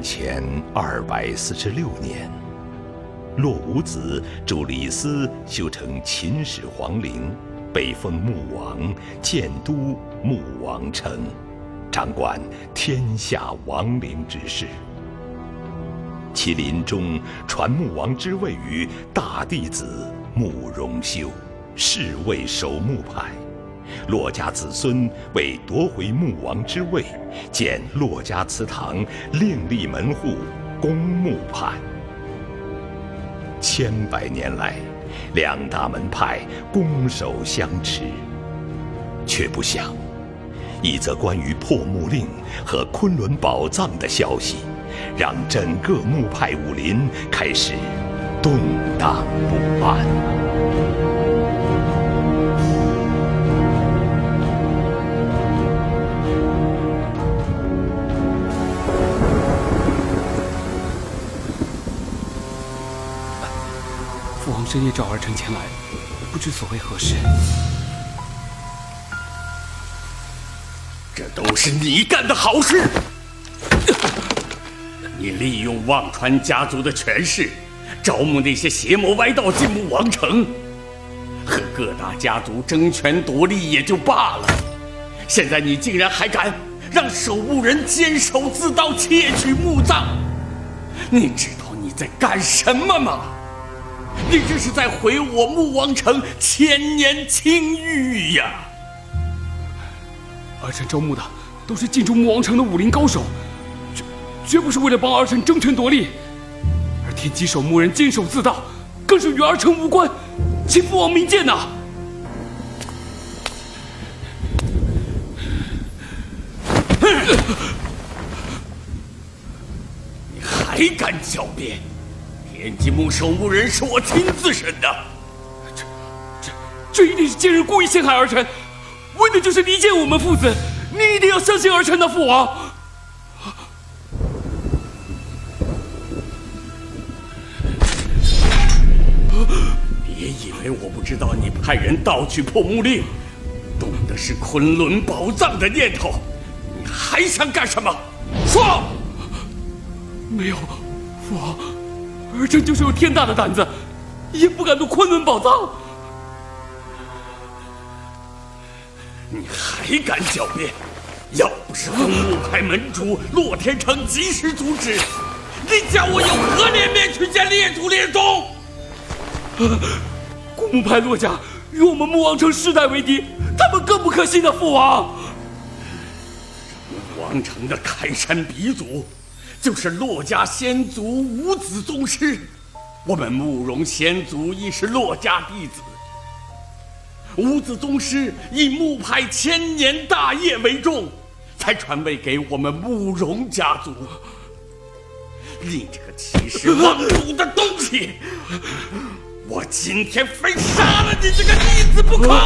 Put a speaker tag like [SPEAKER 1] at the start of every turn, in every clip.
[SPEAKER 1] 前246年，洛吾子助李斯修成秦始皇陵，被封穆王，建都穆王城，掌管天下王陵之事。其临终传穆王之位于大弟子穆荣修，是为守穆派。骆家子孙为夺回穆王之位，建骆家祠堂，另立门户，恭穆派。千百年来，两大门派攻守相持，却不想，一则关于破穆令和昆仑宝藏的消息，让整个穆派武林开始动荡不安。
[SPEAKER 2] 父王深夜召儿臣前来，不知所谓何事。
[SPEAKER 3] 这都是你干的好事！你利用忘川家族的权势，招募那些邪魔歪道进穆王城，和各大家族争权夺利也就罢了，现在你竟然还敢让守墓人监守自盗，窃取墓葬！你知道你在干什么吗？你这是在毁我穆王城千年清誉呀！
[SPEAKER 2] 儿臣招募的都是进驻穆王城的武林高手，绝不是为了帮儿臣争权夺利。而天机守墓人监守自盗，更是与儿臣无关，请父王明鉴呐！
[SPEAKER 3] 你还敢狡辩？天机墓守墓人是我亲自审的，
[SPEAKER 2] 这一定是奸人故意陷害儿臣，为的就是离间我们父子。你一定要相信儿臣的父王。
[SPEAKER 3] 别以为我不知道你派人盗取破墓令，动的是昆仑宝藏的念头，你还想干什么？说！
[SPEAKER 2] 没有，父王，儿臣就是有天大的胆子，也不敢动昆仑宝藏。
[SPEAKER 3] 你还敢狡辩？要不是公墓派门主骆天成及时阻止，你叫我有何脸面去见列祖列宗？
[SPEAKER 2] 公墓派骆家与我们穆王城世代为敌，他们更不可信的父王。
[SPEAKER 3] 穆王城的开山鼻祖，就是骆家先祖伍子宗师，我们慕容先祖亦是骆家弟子。伍子宗师以穆派千年大业为重，才传位给我们慕容家族。你这个欺世忘祖的东西，我今天非杀了你这个逆子不可！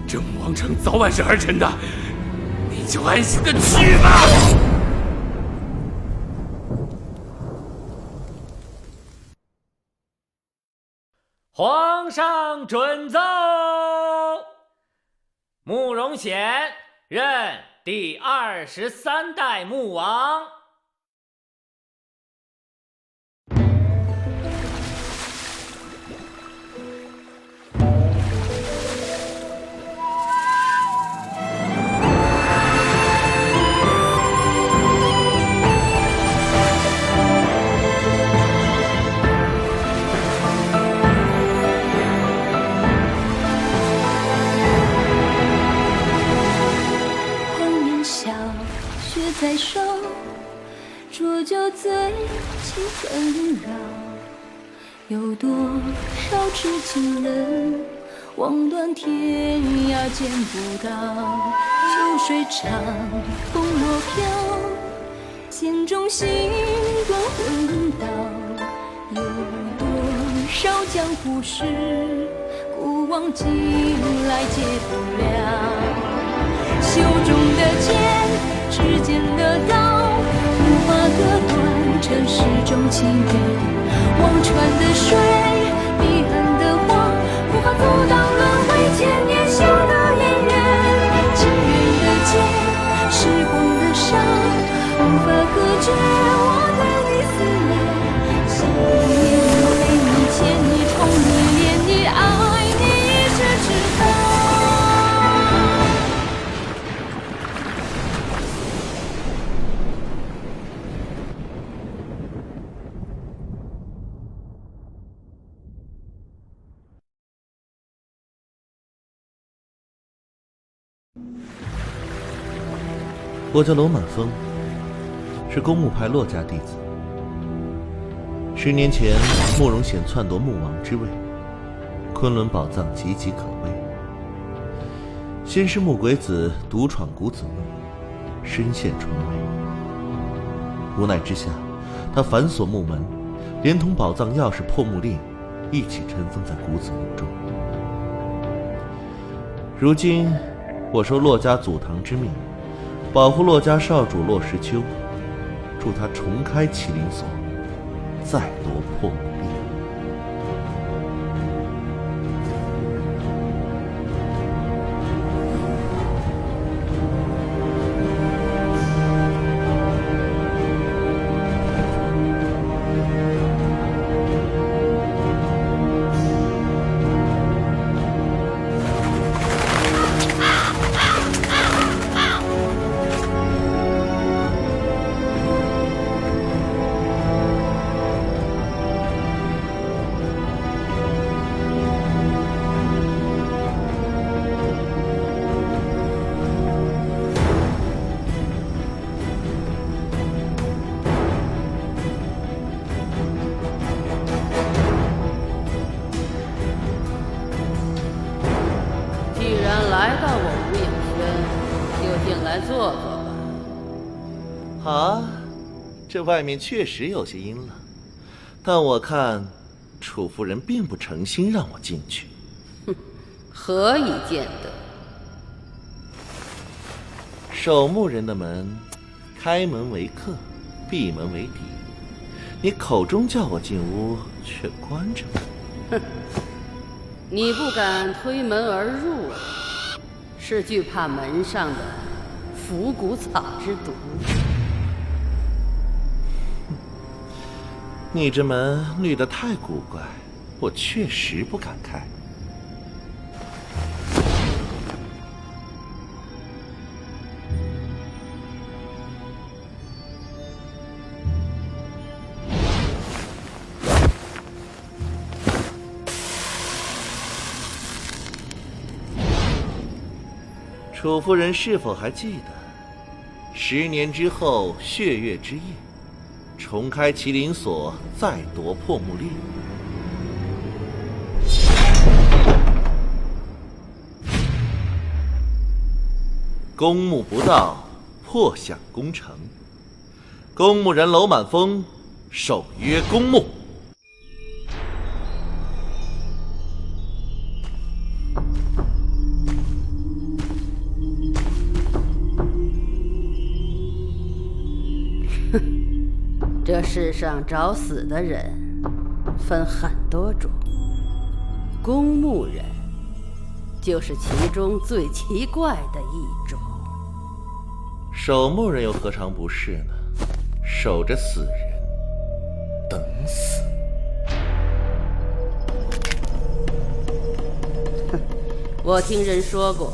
[SPEAKER 2] 这穆王城早晚是儿臣的，你就安心的去吧。
[SPEAKER 4] 皇上准奏，慕容显任第23代穆王。
[SPEAKER 5] 在手，浊酒醉，情纷扰。有多少痴情人，望断天涯见不到。秋水长，风落飘，心中星光昏倒。有多少江湖事，古往今来解不了。袖中的剑，指尖的刀，无法割断尘世中情缘。忘川的水，彼岸的花，无法阻挡轮回千年修的姻缘。情缘的劫，时光的伤，无法隔绝我对你思念。想念你，为你牵你，宠你，恋你，爱你，一世之高。
[SPEAKER 6] 我叫楼满风，是公墓派骆家弟子。10年前，慕容显篡夺穆王之位，昆仑宝藏岌岌可危。先是穆鬼子独闯古子墓，身陷重围。无奈之下，他反锁墓门，连同宝藏钥匙破墓令一起尘封在古子墓中。如今，我受骆家祖堂之命，保护骆家少主骆石秋，助他重开麒麟锁，再夺破墓令。
[SPEAKER 7] 来到我无影轩，就进来坐坐吧。
[SPEAKER 6] 啊，这外面确实有些阴冷，但我看楚夫人并不诚心让我进去。
[SPEAKER 7] 哼，何以见得？
[SPEAKER 6] 守墓人的门，开门为客，闭门为敌。你口中叫我进屋，却关着门。
[SPEAKER 7] 哼，你不敢推门而入啊，是惧怕门上的腐骨草之毒。
[SPEAKER 6] 你这门绿得太古怪，我确实不敢开。楚夫人是否还记得，10年之后血月之夜，重开麒麟锁，再夺破墓令？公墓不到，破响攻城。公墓人楼满风守约公墓。
[SPEAKER 7] 这世上找死的人分很多种，公墓人就是其中最奇怪的一种。
[SPEAKER 6] 守墓人又何尝不是呢？守着死人，等死。
[SPEAKER 7] 我听人说过，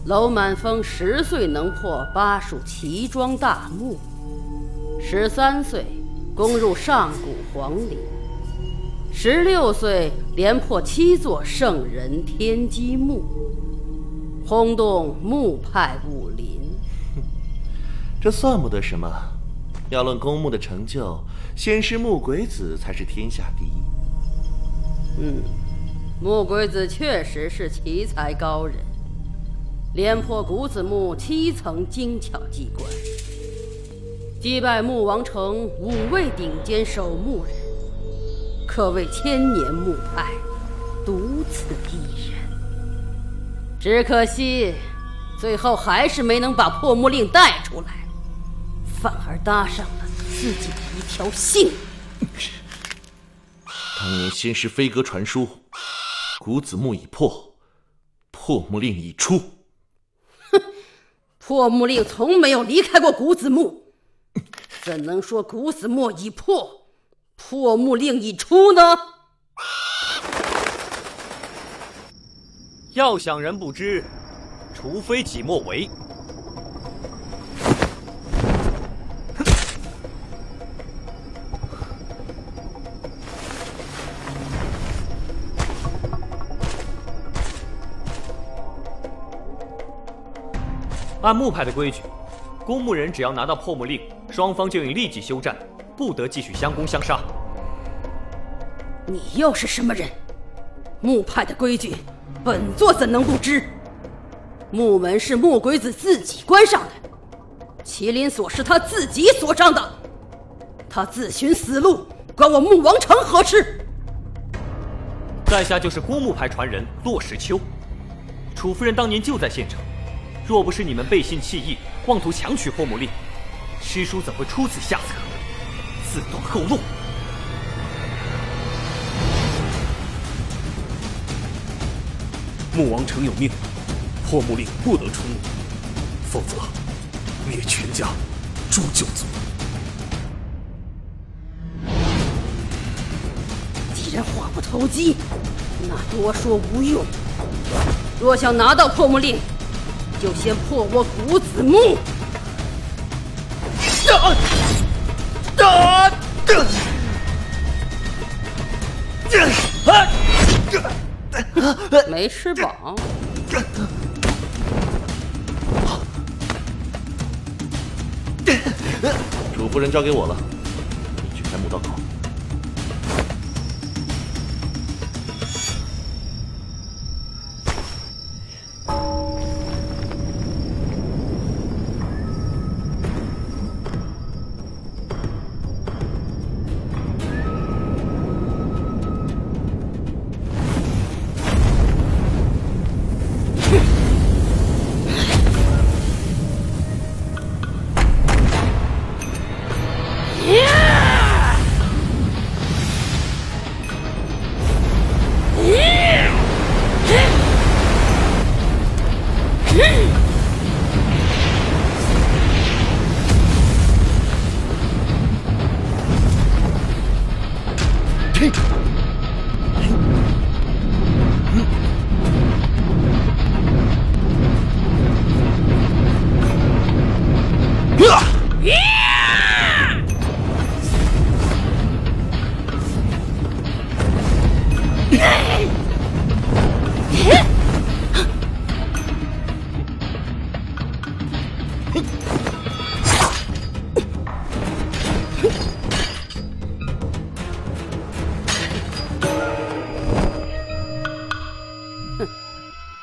[SPEAKER 7] 楼满风10岁能破巴蜀齐庄大墓，13岁攻入上古皇陵，16岁连破7座圣人天机墓，轰动墓派武林。
[SPEAKER 6] 这算不得什么。要论公墓的成就，先师穆鬼子才是天下第一。
[SPEAKER 7] 穆鬼子确实是奇才高人，连破古子墓7层精巧机关，击败穆王城5位顶尖守墓人，可谓千年墓派独此一人。只可惜最后还是没能把破木令带出来，反而搭上了自己的一条性命。
[SPEAKER 6] 当年先师飞鸽传书，古子木已破，破木令已出。
[SPEAKER 7] 哼，破木令从没有离开过古子木，怎能说古子墨已破，破木令已出呢？
[SPEAKER 4] 要想人不知，除非己莫为。按木派的规矩，公墓人只要拿到破木令，双方就应立即休战，不得继续相攻相杀。
[SPEAKER 7] 你又是什么人？木派的规矩，本座怎能不知？木门是木鬼子自己关上的，麒麟锁是他自己锁上的，他自寻死路，关我穆王城何事？
[SPEAKER 4] 在下就是郭木派传人骆石秋，楚夫人当年就在县城，若不是你们背信弃义，妄图强取破木令，师叔怎会出此下策，自断后路？
[SPEAKER 8] 穆王城有命，破木令不得出墓，否则灭全家，诛九族。
[SPEAKER 7] 既然话不投机，那多说无用。若想拿到破木令，就先破我古子木。没吃饱。
[SPEAKER 6] 主夫人交给我了，你去开墓道口。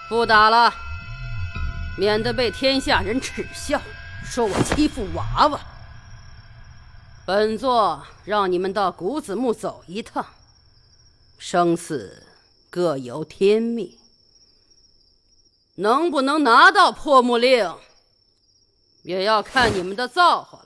[SPEAKER 7] 不打了，免得被天下人耻笑，说我欺负娃娃。本座让你们到古子墓走一趟，生死各由天命，能不能拿到破木令，也要看你们的造化了。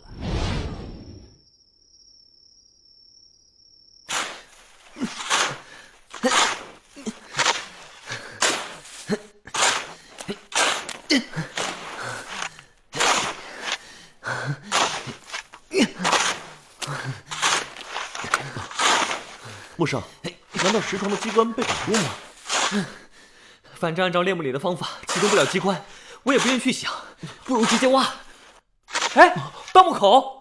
[SPEAKER 6] 穆少，难道石床的机关被改变了？
[SPEAKER 4] 反正按照猎木里的方法启动不了机关，我也不愿去想，不如直接挖。哎，盗墓口！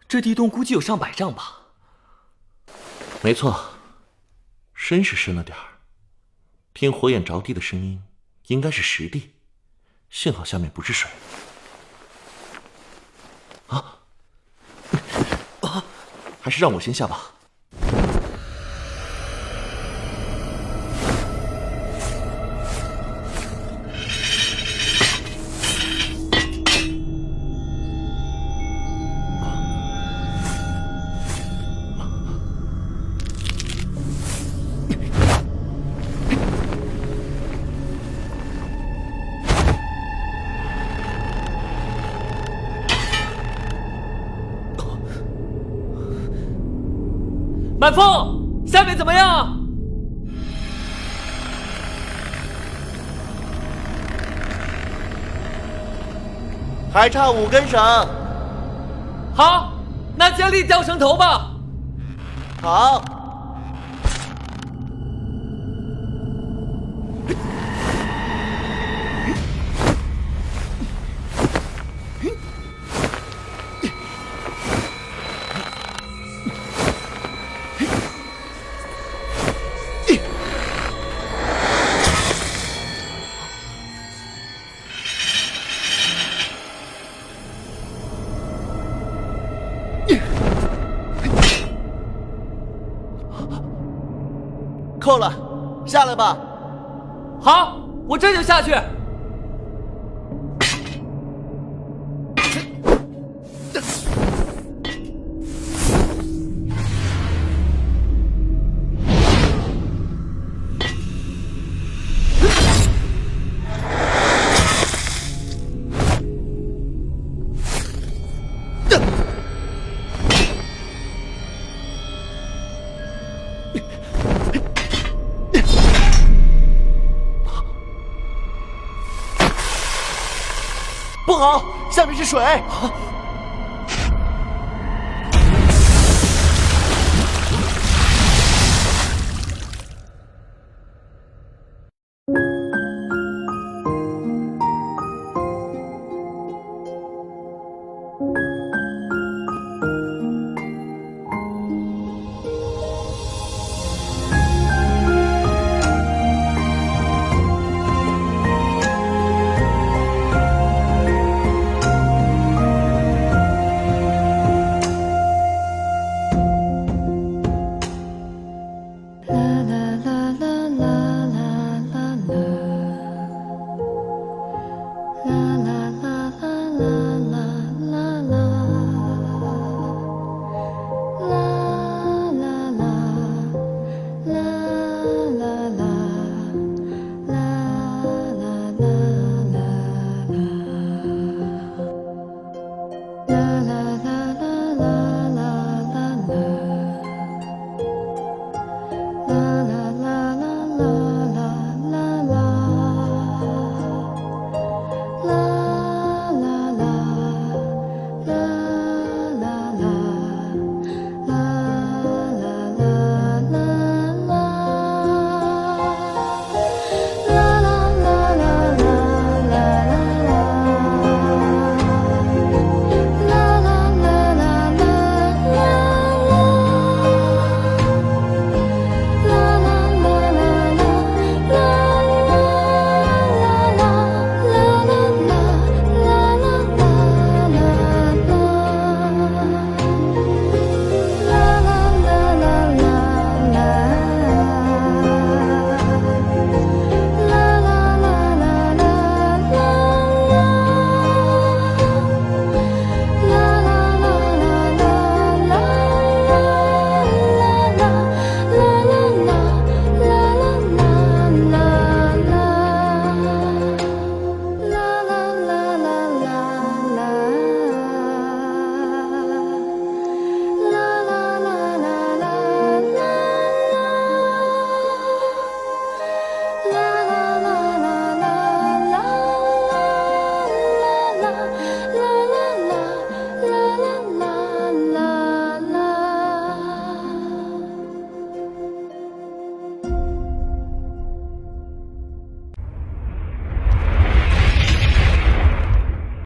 [SPEAKER 4] 这地洞估计有上百丈吧？
[SPEAKER 6] 没错，深是深了点儿。听火眼着地的声音，应该是实地。幸好下面不是水。还是让我先下吧。
[SPEAKER 4] 满风，下面怎么样？
[SPEAKER 6] 还差5根绳。
[SPEAKER 4] 好，那接力吊绳头吧。
[SPEAKER 6] 好。够了，下来吧。
[SPEAKER 4] 好，我这就下去。
[SPEAKER 6] 不好，下面是水！